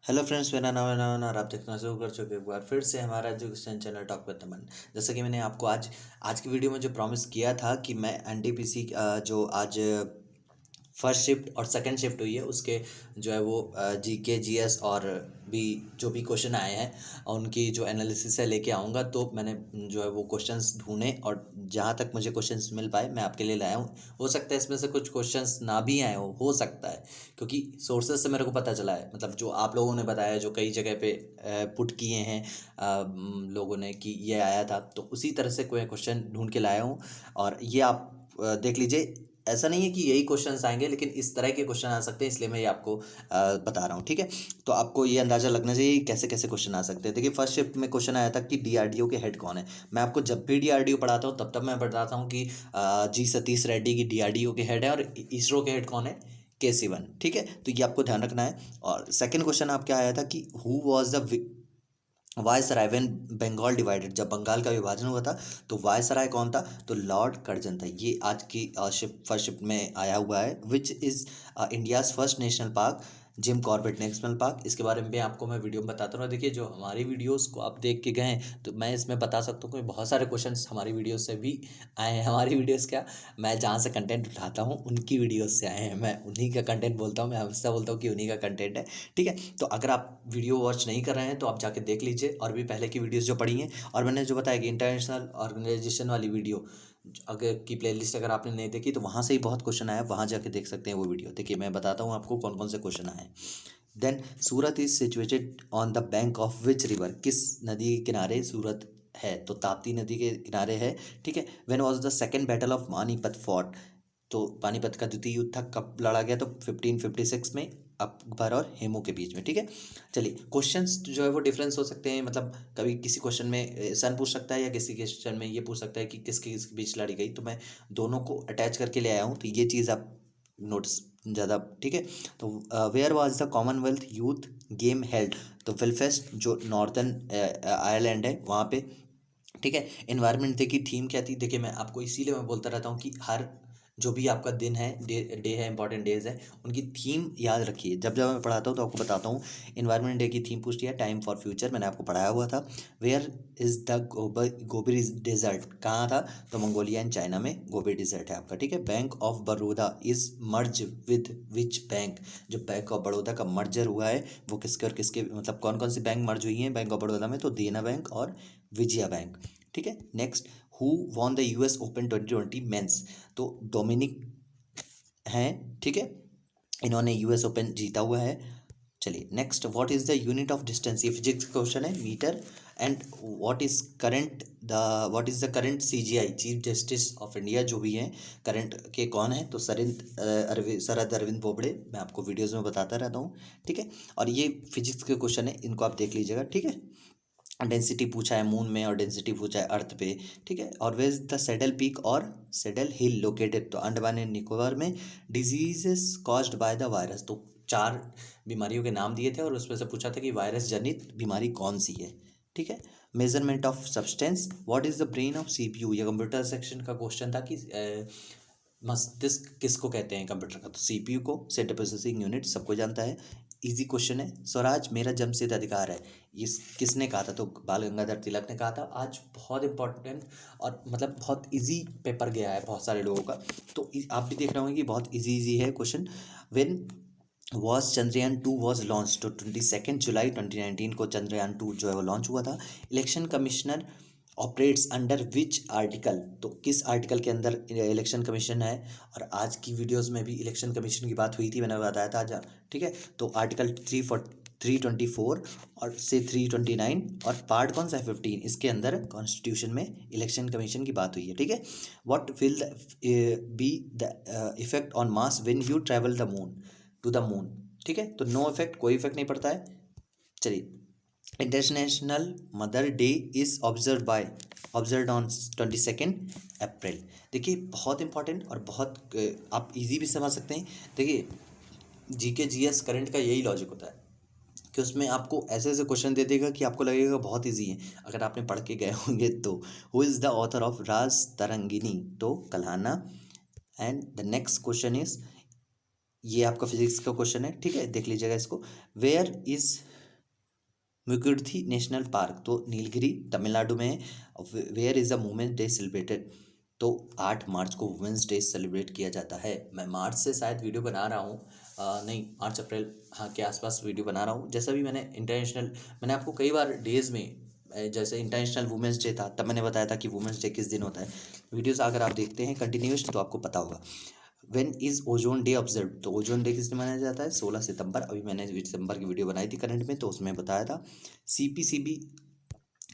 Hello friends, मेरा नाम है नमन और आप देखना शुरू कर चुके एक बार फिर से हमारा एजुकेशन चैनल टॉक विद नमन। जैसा कि मैंने आपको आज आज की वीडियो में जो प्रॉमिस किया था कि मैं एनटीपीसी जो आज फर्स्ट शिफ्ट और सेकंड शिफ्ट हुई है उसके जो है वो जीके जीएस और भी जो भी क्वेश्चन आए हैं उनकी जो एनालिसिस है लेके आऊँगा। तो मैंने जो है वो क्वेश्चंस ढूंढे और जहाँ तक मुझे क्वेश्चंस मिल पाए मैं आपके लिए लाया हूँ। हो सकता है इसमें से कुछ क्वेश्चंस ना भी आए हो सकता है, क्योंकि सोर्सेज से मेरे को पता चला है, मतलब जो आप लोगों ने बताया, जो कई जगह पे पुट किए हैं लोगों ने कि ये आया था, तो उसी तरह से कोई क्वेश्चन ढूंढ के लाया हूँ। और ये आप देख लीजिए, ऐसा नहीं है कि यही क्वेश्चंस आएंगे, लेकिन इस तरह के क्वेश्चन आ सकते हैं, इसलिए मैं ये आपको बता रहा हूँ। ठीक है, तो आपको ये अंदाज़ा लगना चाहिए कि कैसे कैसे क्वेश्चन आ सकते हैं। देखिए, फर्स्ट शिफ्ट में क्वेश्चन आया था कि डीआरडीओ के हेड कौन है। मैं आपको जब भी डीआरडीओ पढ़ाता हूँ तब तब मैं बताता हूँ कि जी सतीश रेड्डी की डीआरडीओ के हेड है, और इसरो के हेड कौन है, के सिवन। ठीक है, तो ये आपको ध्यान रखना है। और सेकंड क्वेश्चन आप क्या आया था कि who was the viceroy when Bengal divided, जब बंगाल का विभाजन हुआ था तो वायसराय कौन था, तो लॉर्ड कर्जन था। ये आज की फर्स्ट शिफ्ट में आया हुआ है। Which is India's first national park, Jim Corbett national park. इसके बारे में भी आपको मैं वीडियो में बताता हूँ। देखिए, जो हमारी वीडियोस को आप देख के गए हैं तो मैं इसमें बता सकता हूँ कि बहुत सारे क्वेश्चंस हमारी वीडियोस से भी आए हैं। हमारी वीडियोस क्या, मैं जहाँ से कंटेंट उठाता हूँ उनकी वीडियोस से आए हैं। मैं उन्हीं का कंटेंट बोलता हूँ, मैं हमेशा बोलता हूँ कि उन्हीं का कंटेंट है। ठीक है, तो अगर आप वीडियो वॉच नहीं कर रहे हैं तो आप जाके देख लीजिए, और भी पहले की वीडियोस जो पड़ी हैं। और मैंने जो बताया कि इंटरनेशनल ऑर्गेनाइजेशन वाली वीडियो अगर की प्लेलिस्ट अगर आपने नहीं देखी तो वहाँ से ही बहुत क्वेश्चन आया, वहाँ जाके देख सकते हैं वो वीडियो। देखिए, मैं बताता हूँ आपको कौन कौन से क्वेश्चन आए हैं। Then, Surat is situated on the bank of which river, किस नदी के किनारे सूरत है, तो ताप्ती नदी के किनारे है। ठीक है, when was the second battle of Panipat fought, तो पानीपत का द्वितीय युद्ध था कब लड़ा गया, तो 1556 में अकबर और हेमू के बीच में। ठीक है, चलिए, क्वेश्चंस जो है वो डिफरेंस हो सकते हैं, मतलब कभी किसी क्वेश्चन में सन पूछ सकता है या किसी क्वेश्चन में ये पूछ सकता है कि किसके किसके बीच लड़ी गई, तो मैं दोनों को अटैच करके ले आया हूँ, तो ये चीज़ आप नोट्स ज़्यादा। ठीक है, तो where was the Commonwealth youth game held, तो वेलफेस्ट जो नॉर्थन आयरलैंड है वहाँ पे। ठीक है, एनवायरनमेंट डे की थीम क्या थी। देखिए, मैं आपको इसीलिए मैं बोलता रहता हूँ कि हर जो भी आपका दिन है, डे है, इंपॉर्टेंट डेज है, उनकी थीम याद रखिए। जब जब मैं पढ़ाता हूँ तो आपको बताता हूँ। एनवायरनमेंट डे की थीम पूछ लिया, टाइम फॉर फ्यूचर मैंने आपको पढ़ाया हुआ था। Where is the Gobi desert, कहाँ था, तो मंगोलिया एंड चाइना में गोबी डेजर्ट है आपका। ठीक है, bank of Baroda is merge with which bank, जो बैंक ऑफ बड़ौदा का मर्जर हुआ है वो किसके और किसके, मतलब कौन कौन सी बैंक मर्ज हुई हैं बैंक ऑफ बड़ौदा में, तो देना बैंक और विजया बैंक। ठीक है, next, who won the US Open 2020 men's, तो डोमिनिक हैं। ठीक है, इन्होंने यूएस ओपन जीता हुआ है। चलिए, next, what is the unit of distance, ये फिजिक्स का क्वेश्चन है, metre. And what is the current CJI, chief justice of India जो भी हैं करंट के कौन है, तो शरद अरविंद बोबड़े। मैं आपको वीडियोस में बताता रहता हूँ। ठीक है, और ये फिजिक्स के क्वेश्चन है, इनको आप देख लीजिएगा। ठीक है, डेंसिटी पूछा है मून में और डेंसिटी पूछा है अर्थ पे। ठीक है, और where is the saddle peak और सेडल हिल लोकेटेड, तो अंडमान एंड निकोबार में। Diseases caused by the virus, तो 4 बीमारियों के नाम दिए थे और उसमें से पूछा था कि वायरस जनित बीमारी कौन सी है। ठीक है, measurement of substance, what is the brain of CPU, ये कंप्यूटर सेक्शन का क्वेश्चन था कि मस्तिष्क किसको कहते हैं कंप्यूटर का, तो सीपीयू को, सेंट्रल प्रोसेसिंग यूनिट, सबको जानता है। इजी क्वेश्चन है। स्वराज मेरा जन्मसिद्ध अधिकार है, ये किसने कहा था, तो बाल गंगाधर तिलक ने कहा था। आज बहुत इंपॉर्टेंट और मतलब बहुत इजी पेपर गया है बहुत सारे लोगों का, तो आप भी देख रहे होंगे कि बहुत इजी है question. When was Chandrayaan 2 was launch, तो 22 जुलाई 2019 को चंद्रयान 2 जो है वो लॉन्च हुआ था। Election commissioner operates under which article, तो किस आर्टिकल के अंदर इलेक्शन कमीशन है। और आज की वीडियोस में भी इलेक्शन कमीशन की बात हुई थी, मैंने बताया था आज। ठीक है, तो आर्टिकल 324 और से 329, और पार्ट कौन सा है 15, इसके अंदर कॉन्स्टिट्यूशन में इलेक्शन कमीशन की बात हुई है। ठीक है, what will be the effect on mass when you travel the moon to the moon. ठीक है, तो नो इफेक्ट, कोई इफेक्ट नहीं पड़ता है। चलिए, international mother day is observe on 22 अप्रैल। देखिए, बहुत इंपॉर्टेंट और बहुत आप इजी भी समझ सकते हैं। देखिए, जीके जीएस करंट का यही लॉजिक होता है कि उसमें आपको ऐसे ऐसे क्वेश्चन दे देगा कि आपको लगेगा बहुत इजी है, अगर आपने पढ़ के गए होंगे तो। Who is the author of Rajatarangini, तो Kalhana. And the next question is, ये आपका फिजिक्स का क्वेश्चन है। ठीक है, देख लीजिएगा इसको। Where is Mukurthi national park तो नीलगिरी तमिलनाडु में है। Where is the women's day celebrated, तो 8 मार्च को वुमेन्स डे सेलिब्रेट किया जाता है। मैं मार्च से शायद वीडियो बना रहा हूँ, नहीं मार्च अप्रैल हाँ के आसपास वीडियो बना रहा हूँ। जैसा भी मैंने आपको कई बार डेज़ में जैसे इंटरनेशनल वुमेन्स डे था तब मैंने बताया था कि वुमेन्स डे किस दिन होता है। वीडियोस अगर आप देखते हैं कंटिन्यूस तो आपको पता होगा। When is ozone day observe, तो ओजोन डे किस दिन मनाया जाता है? 16 सितंबर। अभी मैंने दिसंबर की वीडियो बनाई थी करंट में, तो उसमें बताया था। सीपीसीबी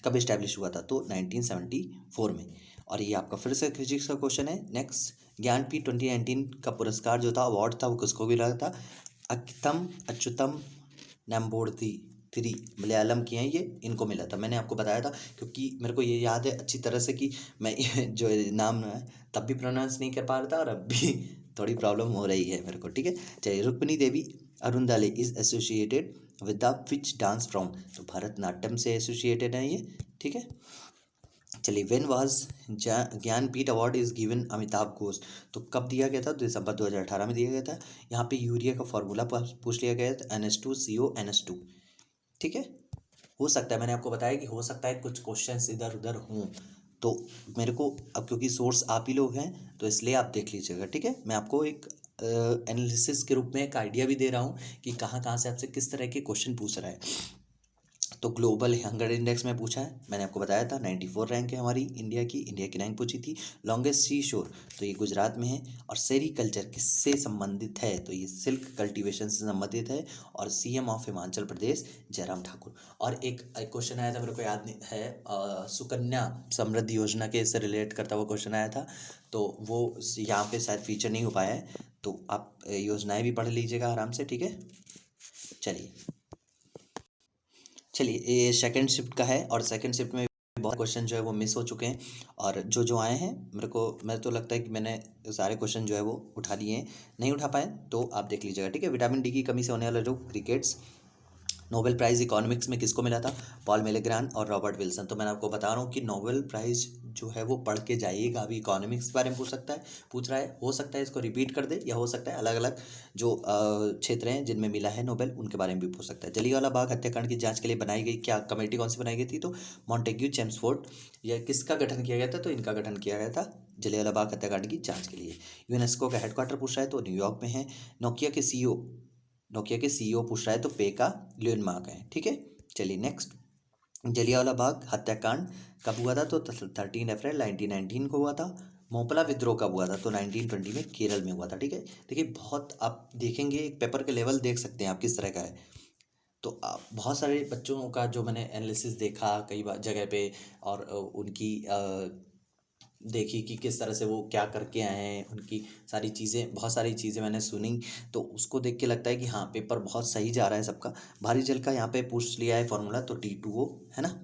कब इस्टेब्लिश हुआ था? तो 1974 में। और ये आपका फिर से फिजिक्स का क्वेश्चन है। नेक्स्ट, ज्ञानपीठ 2019 का पुरस्कार जो था, अवार्ड था, वो किसको मिला था? अकितम अच्युतम नम्बोर्दी थ्री, मलयालम की हैं ये, इनको मिला था। मैंने आपको बताया था क्योंकि मेरे को ये याद है अच्छी तरह से कि मैं ये जो नाम है तब भी प्रोनाउंस नहीं कर पा रहा था और अब भी थोड़ी प्रॉब्लम हो रही है मेरे को, ठीक है। चलिए, Rukmini Devi Arundale is associated with the which dance from, तो भरतनाट्यम से एसोसिएटेड है ये, ठीक है। चलिए, when was Jnanpith award is given Amitav Ghosh, तो कब दिया गया था? दिसंबर 2018 में दिया गया था। यहाँ पे यूरिया का फॉर्मूला पूछ लिया गया था, NH2CO NH2, ठीक है। हो सकता है, मैंने आपको बताया कि हो सकता है कुछ क्वेश्चंस इधर उधर हों, तो मेरे को अब क्योंकि सोर्स आप ही लोग हैं तो इसलिए आप देख लीजिएगा, ठीक है। मैं आपको एक एनालिसिस के रूप में एक आइडिया भी दे रहा हूँ कि कहाँ कहाँ से आपसे किस तरह के क्वेश्चन पूछ रहा है। तो ग्लोबल हंगर इंडेक्स में पूछा है, मैंने आपको बताया था 94 रैंक है हमारी इंडिया की रैंक पूछी थी। लॉन्गेस्ट सी शोर, तो ये गुजरात में है। और सेरीकल्चर किससे संबंधित है? तो ये सिल्क कल्टीवेशन से संबंधित है। और CM ऑफ हिमाचल प्रदेश जयराम ठाकुर। और एक क्वेश्चन आया था, मेरे को याद नहीं है, सुकन्या समृद्धि योजना के से रिलेट करता हुआ क्वेश्चन आया था, तो वो यहाँ पे शायद फीचर नहीं हो पाया है, तो आप योजनाएं भी पढ़ लीजिएगा आराम से, ठीक है। चलिए, ये सेकंड शिफ्ट का है और सेकंड शिफ्ट में बहुत क्वेश्चन जो है वो मिस हो चुके हैं। और जो आए हैं मेरे तो लगता है कि मैंने सारे क्वेश्चन जो है वो उठा लिए हैं। नहीं उठा पाए तो आप देख लीजिएगा, ठीक है। विटामिन डी की कमी से होने वाला रोग, क्रिकेट्स। नोबेल प्राइज़ इकोनॉमिक्स में किसको मिला था? पॉल मिलेग्रान और रॉबर्ट विल्सन। तो मैं आपको बता रहा हूँ कि नोबेल प्राइज़ जो है वो पढ़ के जाइएगा। अभी इकोनॉमिक्स के बारे में पूछ रहा है, हो सकता है इसको रिपीट कर दे, या हो सकता है अलग अलग जो क्षेत्र हैं जिनमें मिला है नोबेल, उनके बारे में भी पूछ सकता है। जलियांवाला बाग हत्याकांड की जांच के लिए बनाई गई क्या कमेटी कौन सी बनाई गई थी? तो मॉन्टेग्यू चेम्सफोर्ड। यह किसका गठन किया गया था? तो इनका गठन किया गया था जलियांवाला बाग हत्याकांड की जांच के लिए। यूनेस्को का हेडक्वार्टर पूछ रहा है, तो न्यूयॉर्क में है। नोकिया के सीईओ नोकिया के सीईओ पूछ रहा है, तो पेका ल्यूनमार्क है, ठीक है। चलिए नेक्स्ट, जलियांवाला बाग हत्याकांड कब हुआ था? तो 13 अप्रैल 1919 को हुआ था। मोपला विद्रोह कब हुआ था? तो 1920 में केरल में हुआ था, ठीक है। देखिए, बहुत आप देखेंगे एक पेपर के लेवल देख सकते हैं आप किस तरह का है। तो आप बहुत सारे बच्चों का जो मैंने एनालिसिस देखा कई बार जगह पे, और उनकी देखी कि किस तरह से वो क्या करके आए हैं, उनकी सारी चीज़ें, बहुत सारी चीज़ें मैंने सुनी, तो उसको देख के लगता है कि हाँ, पेपर बहुत सही जा रहा है सबका। भारी जल का यहाँ पे पूछ लिया है फॉर्मूला, तो T2O है ना।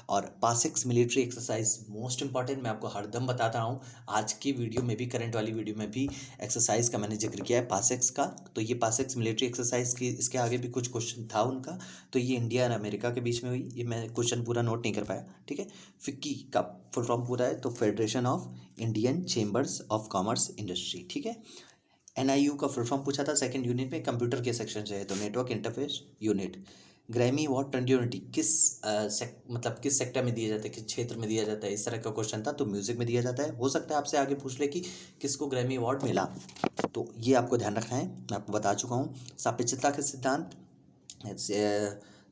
और पासिक्स मिलिट्री एक्सरसाइज मोस्ट इंपॉर्टेंट, मैं आपको हरदम बताता हूँ। आज की वीडियो में भी, करंट वाली वीडियो में भी एक्सरसाइज का मैंने जिक्र किया है पासिक्स का। तो ये पासिक्स मिलिट्री एक्सरसाइज की, इसके आगे भी कुछ क्वेश्चन था उनका। तो ये इंडिया और अमेरिका के बीच में हुई, ये मैं क्वेश्चन पूरा नोट नहीं कर पाया, ठीक है। फिक्की का फुल फॉर्म पूरा है, तो federation of Indian chambers of commerce industry, ठीक है। NIU का फुल फॉर्म पूछा था सेकंड यूनिट में, कंप्यूटर के सेक्शन से है, तो network interface unit. Grammy award 2020 किस मतलब किस सेक्टर में दिया जाता है, किस क्षेत्र में दिया जाता है, इस तरह का क्वेश्चन था। तो म्यूजिक में दिया जाता है। हो सकता है आपसे आगे पूछ ले कि किसको ग्रैमी अवार्ड मिला, तो ये आपको ध्यान रखना है, मैं आपको बता चुका हूँ। सापेक्षता का सिद्धांत,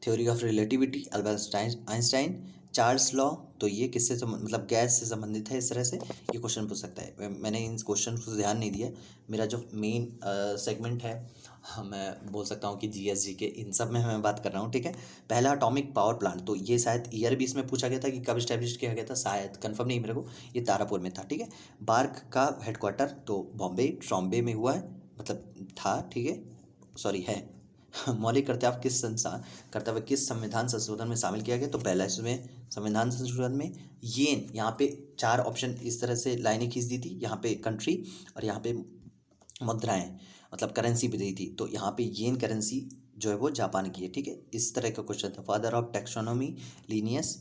theory of relativity, Albert Einstein. Charles law, तो ये किससे मतलब गैस से संबंधित है, इस तरह से ये क्वेश्चन पूछ सकता है। मैंने इन क्वेश्चन को ध्यान नहीं दिया। मेरा जो मेन सेगमेंट है, हाँ, मैं बोल सकता हूँ कि GS के इन सब में मैं बात कर रहा हूँ, ठीक है। पहला एटॉमिक पावर प्लांट, तो ये शायद ईयर भी इसमें पूछा गया था कि कब इस्टेब्लिश किया गया था, शायद कंफर्म नहीं मेरे को, ये तारापुर में था, ठीक है। बार्क का हेडक्वार्टर तो बॉम्बे ट्रॉम्बे में हुआ है, मतलब था, ठीक है, सॉरी है। मौलिक कर्तव्य किस संविधान संशोधन में शामिल किया गया? तो 42वें संविधान संशोधन में। येन, यहाँ पे 4 ऑप्शन इस तरह से लाइनें खींच दी थी, यहाँ पे कंट्री और यहाँ पे मुद्राएं, मतलब करेंसी भी दी थी, तो यहाँ पे येन करेंसी जो है वो जापान की है, ठीक है। इस तरह का क्वेश्चन था। Father of taxonomy Linnaeus.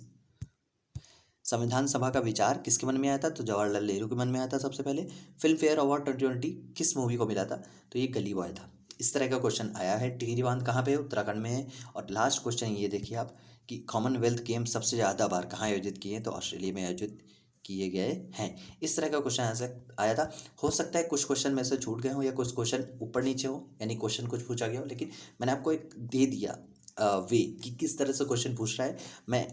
संविधान सभा का विचार किसके मन में आया था? तो जवाहरलाल नेहरू के मन में आया था सबसे पहले। फिल्म फेयर अवार्ड 2020 किस मूवी को मिला था? तो ये गली बॉय था। इस तरह का क्वेश्चन आया है। टिहरी बांध कहाँ पे है? उत्तराखंड में है। और लास्ट क्वेश्चन ये देखिए आप कि कॉमनवेल्थ गेम सबसे ज़्यादा बार कहाँ आयोजित किए हैं? तो ऑस्ट्रेलिया में आयोजित किए गए हैं। इस तरह का क्वेश्चन आया था। हो सकता है कुछ क्वेश्चन में से छूट गए हों या कुछ क्वेश्चन ऊपर नीचे हो, यानी क्वेश्चन कुछ पूछा गया हो, लेकिन मैंने आपको एक दे दिया वे कि किस तरह से क्वेश्चन पूछ रहा है। मैं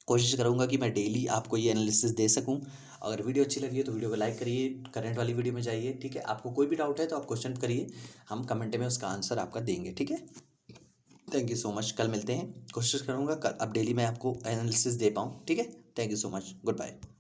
कोशिश करूँगा कि मैं डेली आपको ये एनालिसिस दे सकूँ। अगर वीडियो अच्छी लगी है तो वीडियो को लाइक करिए, करंट वाली वीडियो में जाइए, ठीक है। आपको कोई भी डाउट है तो आप क्वेश्चन करिए, हम कमेंट में उसका आंसर आपका देंगे, ठीक है। Thank you so much. कल मिलते हैं। कोशिश करूँगा कल अब डेली मैं आपको एनालिसिस दे पाऊँ, ठीक है। Thank you so much. Good bye.